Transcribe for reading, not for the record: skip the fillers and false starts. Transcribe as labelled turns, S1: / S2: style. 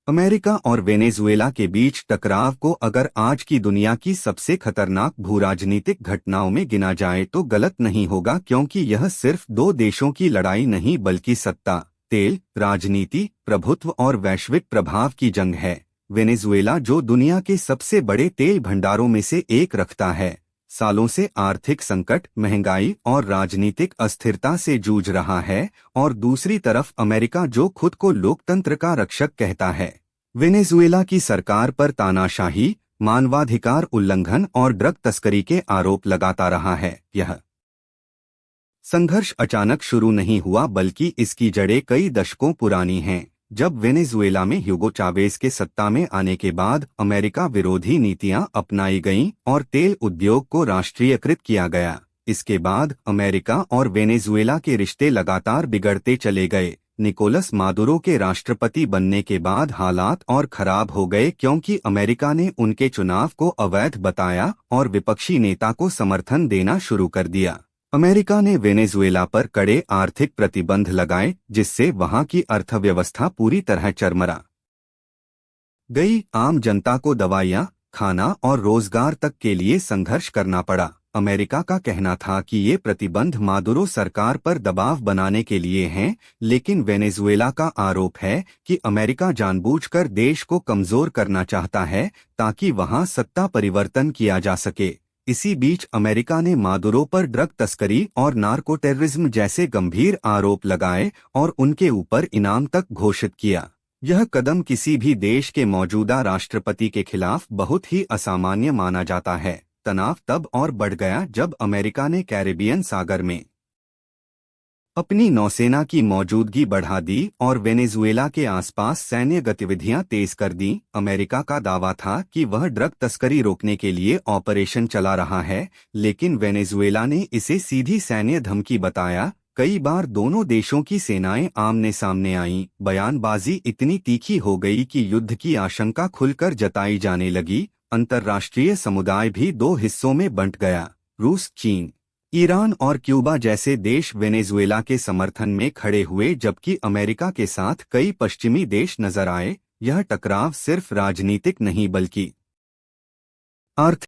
S1: America और Venezuela के बीच टकराव को अगर आज की दुनिया की सबसे खतरनाक भूराजनीतिक घटनाओं में गिना जाए तो गलत नहीं होगा, क्योंकि यह सिर्फ दो देशों की लड़ाई नहीं बल्कि सत्ता, तेल, राजनीति, प्रभुत्व और वैश्विक प्रभाव की जंग है। वेनेजुएला, जो दुनिया के सबसे बड़े तेल भंडारों में से एक रखता है, सालों से आर्थिक संकट, महंगाई और राजनीतिक अस्थिरता से जूझ रहा है, और दूसरी तरफ अमेरिका, जो खुद को लोकतंत्र का रक्षक कहता है, वेनेजुएला की सरकार पर तानाशाही, मानवाधिकार उल्लंघन और ड्रग तस्करी के आरोप लगाता रहा है। यह संघर्ष अचानक शुरू नहीं हुआ, बल्कि इसकी जड़ें कई दशकों पुरानी हैं। जब वेनेजुएला में ह्यूगो चावेज के सत्ता में आने के बाद अमेरिका विरोधी नीतियां अपनाई गईं और तेल उद्योग को राष्ट्रीयकृत किया गया। इसके बाद अमेरिका और वेनेजुएला के रिश्ते लगातार बिगड़ते चले गए। निकोलस मादुरो के राष्ट्रपति बनने के बाद हालात और खराब हो गए, क्योंकि अमेरिका ने उनके चुनाव को अवैध बताया और विपक्षी नेता को समर्थन देना शुरू कर दिया। अमेरिका ने वेनेजुएला पर कड़े आर्थिक प्रतिबंध लगाए, जिससे वहां की अर्थव्यवस्था पूरी तरह चरमरा गई। आम जनता को दवाइयां, खाना और रोजगार तक के लिए संघर्ष करना पड़ा। अमेरिका का कहना था कि ये प्रतिबंध मादुरो सरकार पर दबाव बनाने के लिए हैं, लेकिन वेनेजुएला का आरोप है कि अमेरिका जानबूझकर देश को कमजोर करना चाहता है ताकि वहां सत्ता परिवर्तन किया जा सके। इसी बीच अमेरिका ने मादुरो पर ड्रग तस्करी और नार्को टेररिज्म जैसे गंभीर आरोप लगाए और उनके ऊपर इनाम तक घोषित किया। यह कदम किसी भी देश के मौजूदा राष्ट्रपति के खिलाफ बहुत ही असामान्य माना जाता है। तनाव तब और बढ़ गया जब अमेरिका ने कैरिबियन सागर में अपनी नौसेना की मौजूदगी बढ़ा दी और वेनेजुएला के आसपास सैन्य गतिविधियां तेज कर दी। अमेरिका का दावा था कि वह ड्रग तस्करी रोकने के लिए ऑपरेशन चला रहा है, लेकिन वेनेजुएला ने इसे सीधी सैन्य धमकी बताया। कई बार दोनों देशों की सेनाएं आमने सामने आईं। बयानबाजी इतनी तीखी हो गई कि युद्ध की आशंका खुलकर जताई जाने लगी। अंतर्राष्ट्रीय समुदाय भी दो हिस्सों में बंट गया। रूस, चीन, ईरान और क्यूबा जैसे देश वेनेजुएला के समर्थन में खड़े हुए, जबकि अमेरिका के साथ कई पश्चिमी देश नजर आए। यह टकराव सिर्फ राजनीतिक नहीं बल्कि आर्थिक